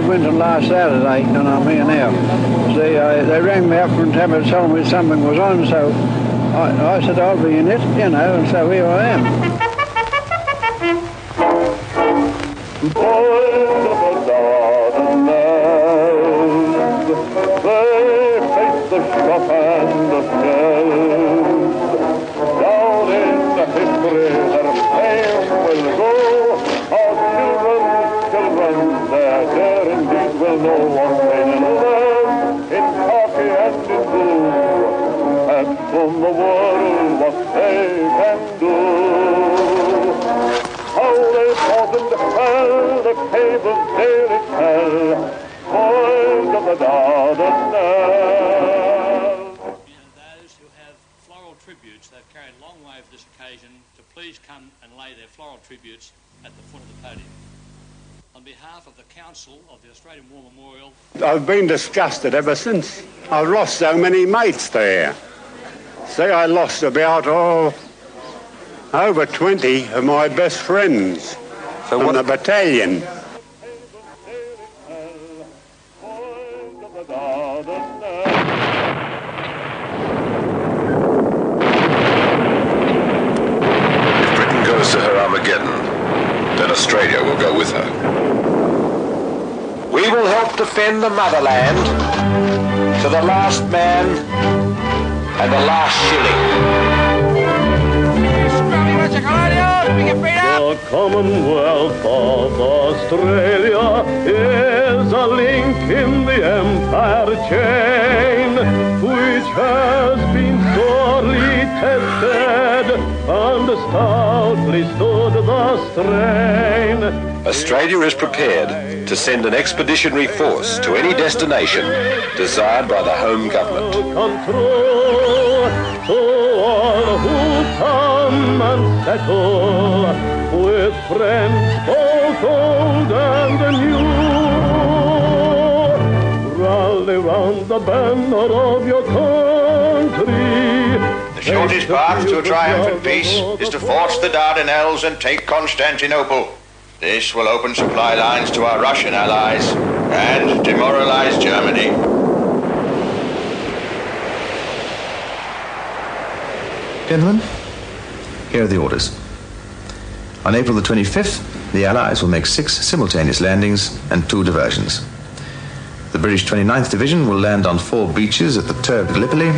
Winton last Saturday, and I'm here now. See, they rang me up from Tabard telling me something was on, so I said I'll be in it, you know, and so here I am. Boys of the Dardanelles, they face the shot and the shells. Down in the history their fame will go. Our children, their daring deeds will know what they learn in khaki and in blue, and from the world what they can do. How they fought and fell, the cave of daily hell, boys of the Dardanelles. Those who have floral tributes, they've carried a long way for this occasion, to please come and lay their floral tributes at the foot of the podium. On behalf of the Council of the Australian War Memorial... I've been disgusted ever since. I've lost so many mates there. See, I lost about, over 20 of my best friends from the battalion. If Britain goes to her Armageddon, then Australia will go with her. We will help defend the motherland to the last man and the last shilling. The Commonwealth of Australia is a link in the empire chain, which has been sorely tested and stoutly stood the strain. Australia is prepared to send an expeditionary force to any destination desired by the home government. Control to all who come and settle with friends both old and new. Rally round the banner of your country. The shortest path to a triumphant peace is to force the Dardanelles and take Constantinople. This will open supply lines to our Russian allies and demoralize Germany. Gentlemen, here are the orders. On April the 25th, the Allies will make 6 simultaneous landings and 2 diversions. The British 29th Division will land on 4 beaches at the Turk Gallipoli,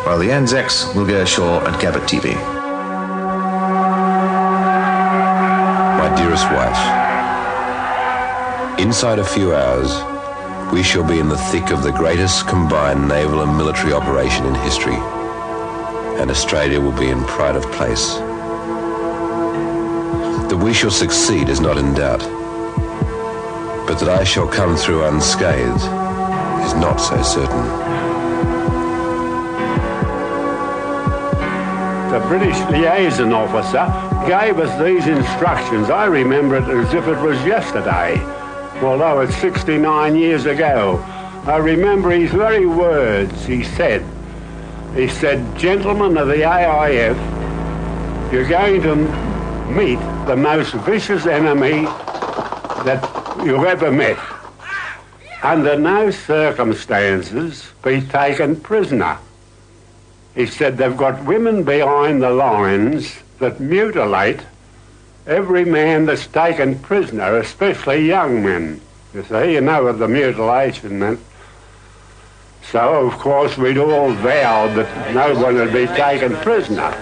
while the Anzacs will go ashore at Gallipoli. My dearest wife, inside a few hours, we shall be in the thick of the greatest combined naval and military operation in history, and Australia will be in pride of place. That we shall succeed is not in doubt, but that I shall come through unscathed is not so certain. The British liaison officer gave us these instructions. I remember it as if it was yesterday, although it's 69 years ago. I remember his very words. He said, "Gentlemen of the AIF, you're going to meet the most vicious enemy that you've ever met. Under no circumstances be taken prisoner." He said they've got women behind the lines that mutilate every man that's taken prisoner, especially young men. You see, you know what the mutilation meant. So, of course, we'd all vowed that no one would be taken prisoner.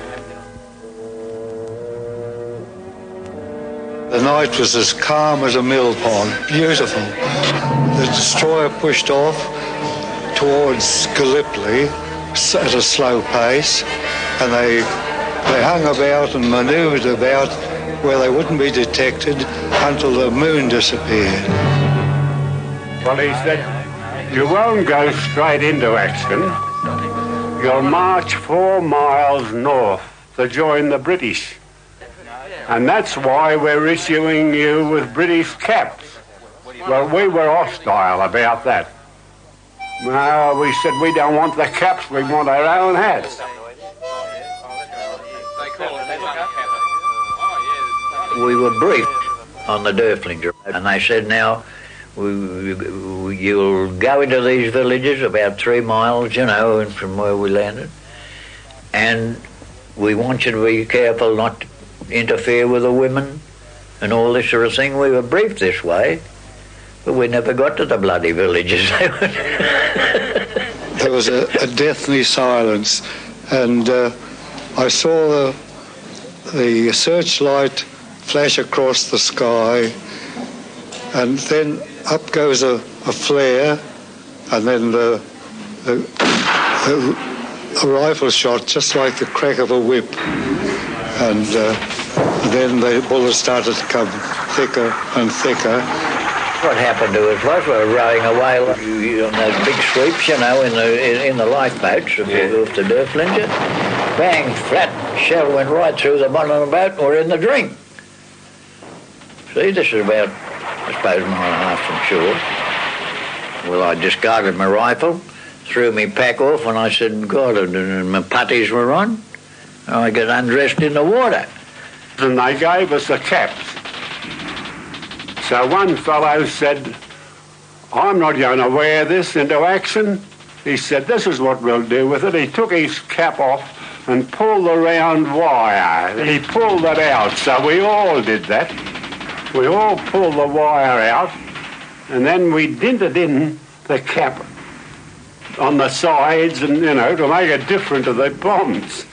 The night was as calm as a mill pond, beautiful. The destroyer pushed off towards Gallipoli at a slow pace, and they hung about and manoeuvred about where they wouldn't be detected until the moon disappeared. Well, he said, you won't go straight into action. You'll march 4 miles north to join the British. And that's why we're issuing you with British caps. Well, we were hostile about that. No, we said we don't want the caps, we want our own hats. We were briefed on the Derflinger, and they said, now, You'll go into these villages about 3 miles, you know, from where we landed, and we want you to be careful not to interfere with the women and all this sort of thing. We were briefed this way, but we never got to the bloody villages. There was a deathly silence, and I saw the searchlight flash across the sky, and then up goes a flare, and then a rifle shot, just like the crack of a whip, and then the bullets started to come thicker and thicker. What happened to us was we were rowing away on those big sweeps, you know, in the lifeboats off the Derflinger. Bang, flat shell went right through the bottom of the boat, and we're in the drink. See, this is about, I suppose, a mile and a half from shore. Well, I discarded my rifle, threw my pack off, and I said, God, and my putties were on. And I got undressed in the water. And they gave us the caps. So one fellow said, I'm not going to wear this into action. He said, this is what we'll do with it. He took his cap off and pulled the round wire. He pulled it out, so we all did that. We all pulled the wire out, and then we dinted in the cap on the sides, and, you know, to make it different to the bombs.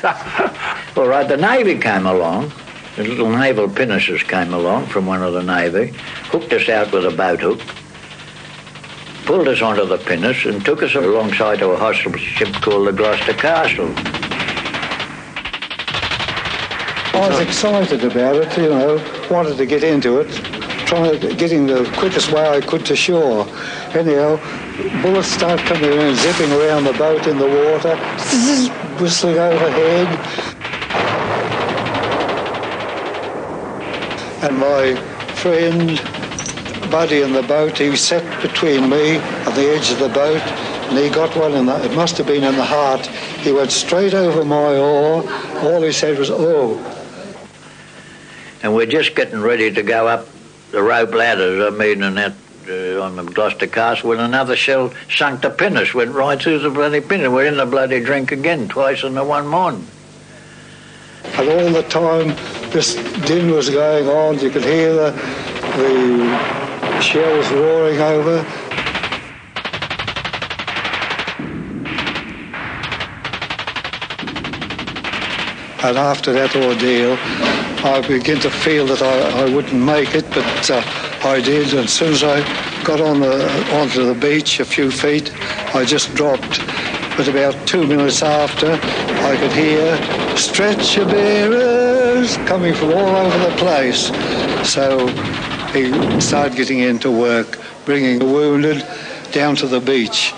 All right, the Navy came along. The little naval pinnaces came along from one of the Navy, hooked us out with a boat hook, pulled us onto the pinnace, and took us alongside to a hostile ship called the Gloucester Castle. I was excited about it, you know, wanted to get into it, getting the quickest way I could to shore. Anyhow, bullets start coming in and zipping around the boat in the water, whistling overhead. And my friend, Buddy in the boat, he sat between me and the edge of the boat, and he got one in the, it must have been in the heart. He went straight over my oar. All he said was, oh. And we're just getting ready to go up the rope ladders, I mean, and that on the Gloucester Castle, when another shell sunk the pinnace, went right through the bloody pinnace. We're in the bloody drink again, twice in the one morning. And all the time this din was going on, you could hear the shells roaring over. And after that ordeal, I began to feel that I wouldn't make it, but I did. And as soon as I got onto the beach a few feet, I just dropped. But about 2 minutes after, I could hear stretcher bearers coming from all over the place. So he started getting into work, bringing the wounded down to the beach.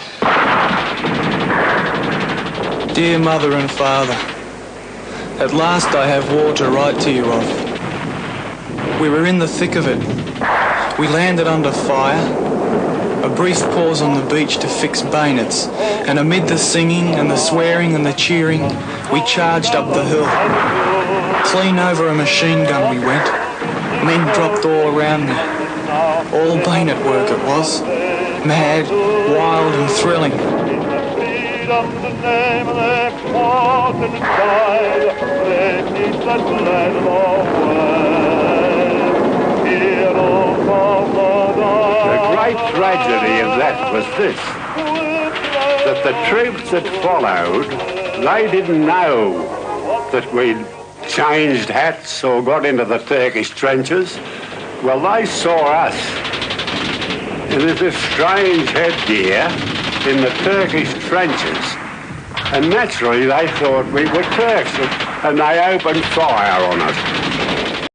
Dear Mother and Father, at last I have war to write to you of. We were in the thick of it. We landed under fire. A brief pause on the beach to fix bayonets, and amid the singing and the swearing and the cheering, we charged up the hill. Clean over a machine gun we went. Men dropped all around me. All bayonet work it was. Mad, wild and thrilling. The great tragedy of that was this, that the troops that followed, they didn't know that we'd changed hats or got into the Turkish trenches. Well, they saw us in this strange headgear in the Turkish trenches, and naturally they thought we were Turks, and they opened fire on us.